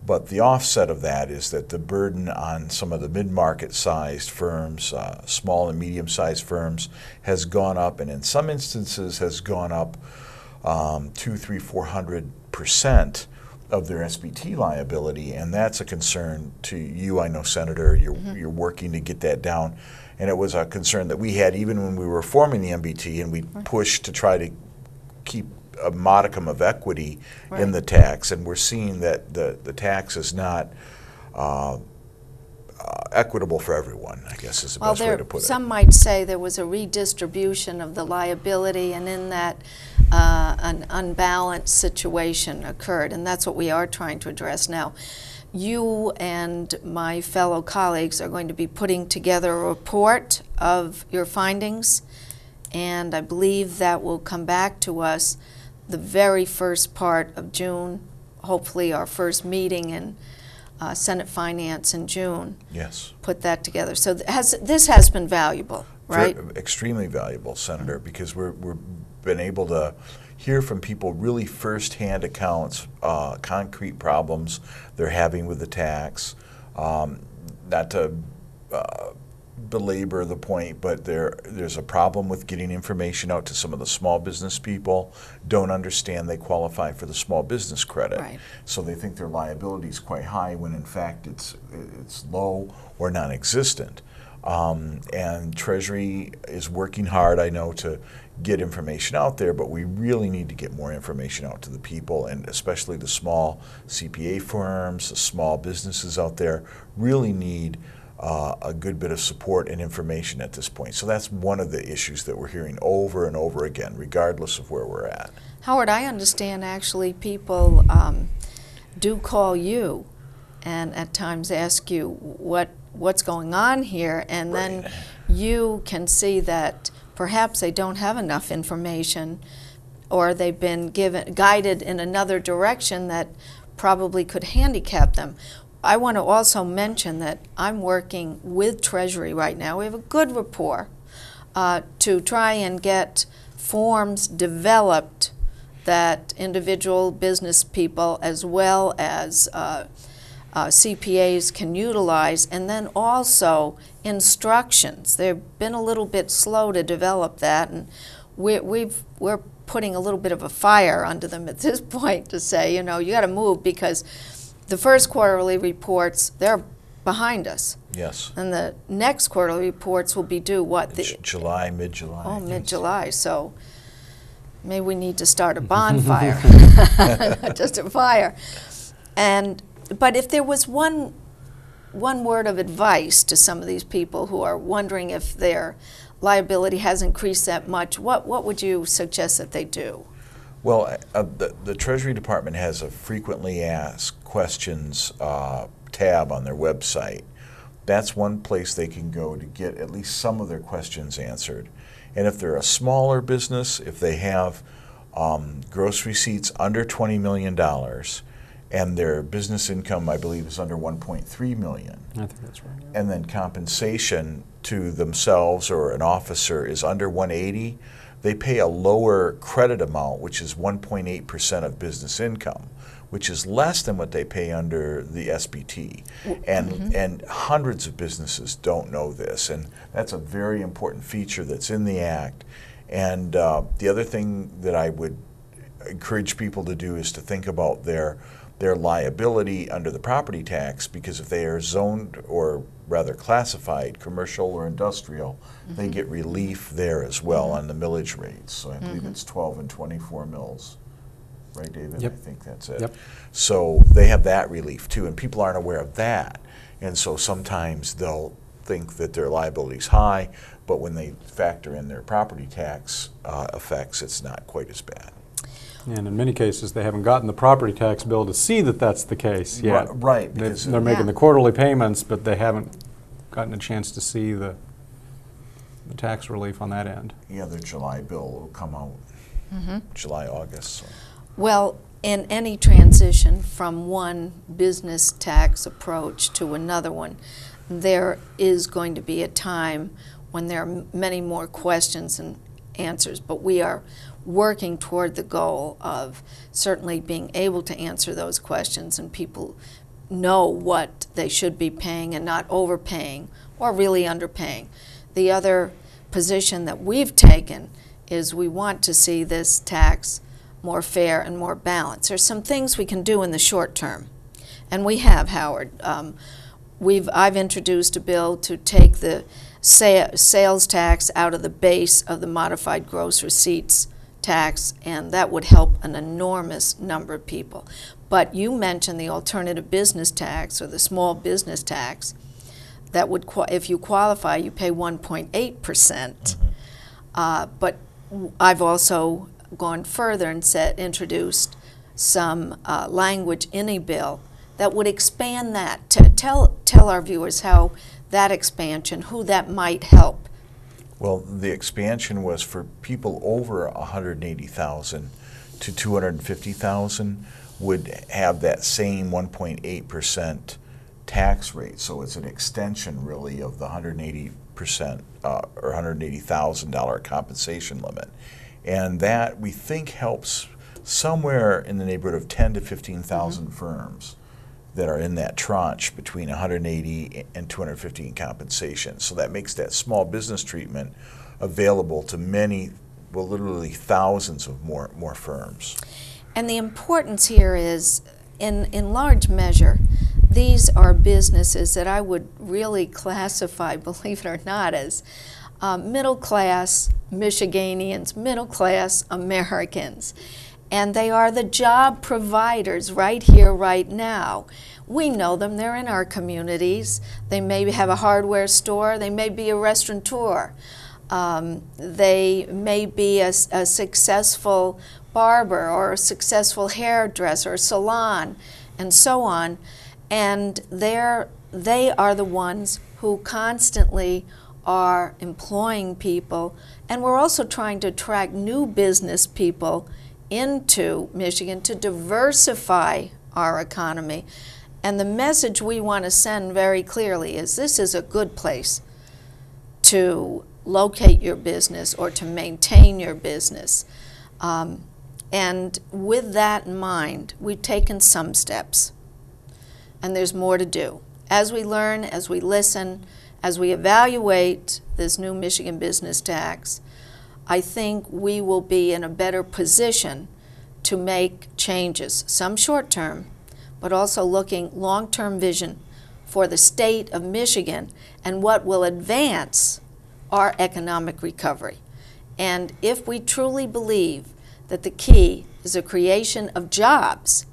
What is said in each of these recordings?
But the offset of that is that the burden on some of the mid-market sized firms, small and medium-sized firms, has gone up, and in some instances has gone up 200, 300, 400% of their SBT liability, and that's a concern to you, I know, Senator. You're working to get that down, and it was a concern that we had even when we were forming the MBT, and we pushed to try to keep a modicum of equity in the tax, and we're seeing that the tax is not equitable for everyone, I guess is the best way to put it. Some might say there was a redistribution of the liability, and in that an unbalanced situation occurred, and that's what we are trying to address now. You and my fellow colleagues are going to be putting together a report of your findings, and I believe that will come back to us the very first part of June, hopefully our first meeting in Senate Finance in June. Yes. Put that together. So this has been valuable, right? Extremely valuable, Senator, because we've been able to hear from people really firsthand accounts, concrete problems they're having with the tax. Not to belabor the point, but there's a problem with getting information out to some of the small business people. Don't understand they qualify for the small business credit, so they think their liability is quite high when in fact it's low or non-existent. And Treasury is working hard, I know, to get information out there, but we really need to get more information out to the people, and especially the small CPA firms, the small businesses out there really need a good bit of support and information at this point. So that's one of the issues that we're hearing over and over again, regardless of where we're at. Howard, I understand actually people do call you and at times ask you what's going on here, and then you can see that perhaps they don't have enough information, or they've been guided in another direction that probably could handicap them. I want to also mention that I'm working with Treasury right now. We have a good rapport to try and get forms developed that individual business people as well as CPAs can utilize, and then also instructions. They've been a little bit slow to develop that, and we're putting a little bit of a fire under them at this point to say, you know, you got to move, because the first quarterly reports, they're behind us. Yes. And the next quarterly reports will be due, what? July, mid-July. Oh, mid-July. So maybe we need to start a bonfire, not just a fire. But if there was one word of advice to some of these people who are wondering if their liability has increased that much, what would you suggest that they do? Well, the Treasury Department has a frequently asked questions tab on their website. That's one place they can go to get at least some of their questions answered. And if they're a smaller business, if they have gross receipts under $20 million, and their business income, I believe, is under $1.3 million. I think that's right. Yeah. And then compensation to themselves or an officer is under 180, they pay a lower credit amount, which is 1.8% of business income, which is less than what they pay under the SBT. And hundreds of businesses don't know this, and that's a very important feature that's in the Act. And the other thing that I would encourage people to do is to think about their liability under the property tax, because if they are zoned, or rather classified, commercial or industrial, they get relief there as well on the millage rates. So I believe it's 12 and 24 mills. Right, David? Yep. I think that's it. Yep. So they have that relief too, and people aren't aware of that. And so sometimes they'll think that their liability is high, but when they factor in their property tax effects, it's not quite as bad. And in many cases, they haven't gotten the property tax bill to see that that's the case yet. Right. Because they're making the quarterly payments, but they haven't gotten a chance to see the tax relief on that end. Yeah, the July bill will come out July, August. So. Well, in any transition from one business tax approach to another one, there is going to be a time when there are many more questions and answers, but we are working toward the goal of certainly being able to answer those questions and people know what they should be paying and not overpaying or really underpaying. The other position that we've taken is we want to see this tax more fair and more balanced. There's some things we can do in the short term, and we have, Howard. I've introduced a bill to take the sales tax out of the base of the modified gross receipts tax, and that would help an enormous number of people. But you mentioned the alternative business tax or the small business tax. That would, if you qualify, you pay 1.8%. But I've also gone further and introduced some language in a bill that would expand that. To tell our viewers how that expansion, who that might help. Well, the expansion was for people over 180,000 to 250,000 would have that same 1.8% tax rate. So it's an extension, really, of the 180% or $180,000 compensation limit, and that we think helps somewhere in the neighborhood of 10 to 15,000 firms that are in that tranche between 180 and 250 in compensation. So that makes that small business treatment available to many, well, literally thousands of more firms. And the importance here is, in large measure, these are businesses that I would really classify, believe it or not, as middle-class Michiganians, middle-class Americans. And they are the job providers right here, right now. We know them. They're in our communities. They may have a hardware store. They may be a restaurateur. They may be a successful barber or a successful hairdresser, salon, and so on. And they are the ones who constantly are employing people. And we're also trying to attract new business people into Michigan to diversify our economy. And the message we want to send very clearly is this is a good place to locate your business or to maintain your business. And with that in mind, we've taken some steps, and there's more to do. As we learn, as we listen, as we evaluate this new Michigan business tax, I think we will be in a better position to make changes, some short-term, but also looking long-term vision for the state of Michigan and what will advance our economic recovery. And if we truly believe that the key is the creation of jobs,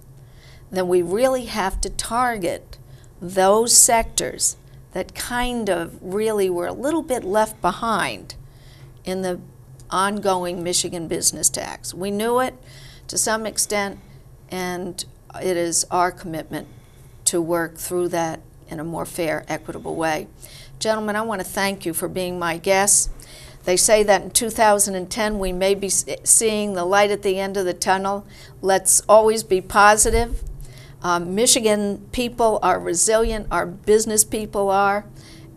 then we really have to target those sectors that kind of really were a little bit left behind in the ongoing Michigan business tax. We knew it to some extent, and it is our commitment to work through that in a more fair, equitable way. Gentlemen, I want to thank you for being my guests. They say that in 2010 we may be seeing the light at the end of the tunnel. Let's always be positive. Michigan people are resilient, our business people are,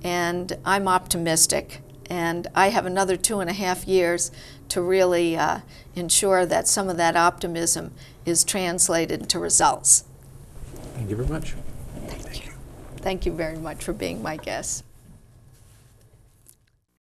and I'm optimistic. And I have another 2.5 years to really ensure that some of that optimism is translated into results. Thank you very much. Thank you very much for being my guest.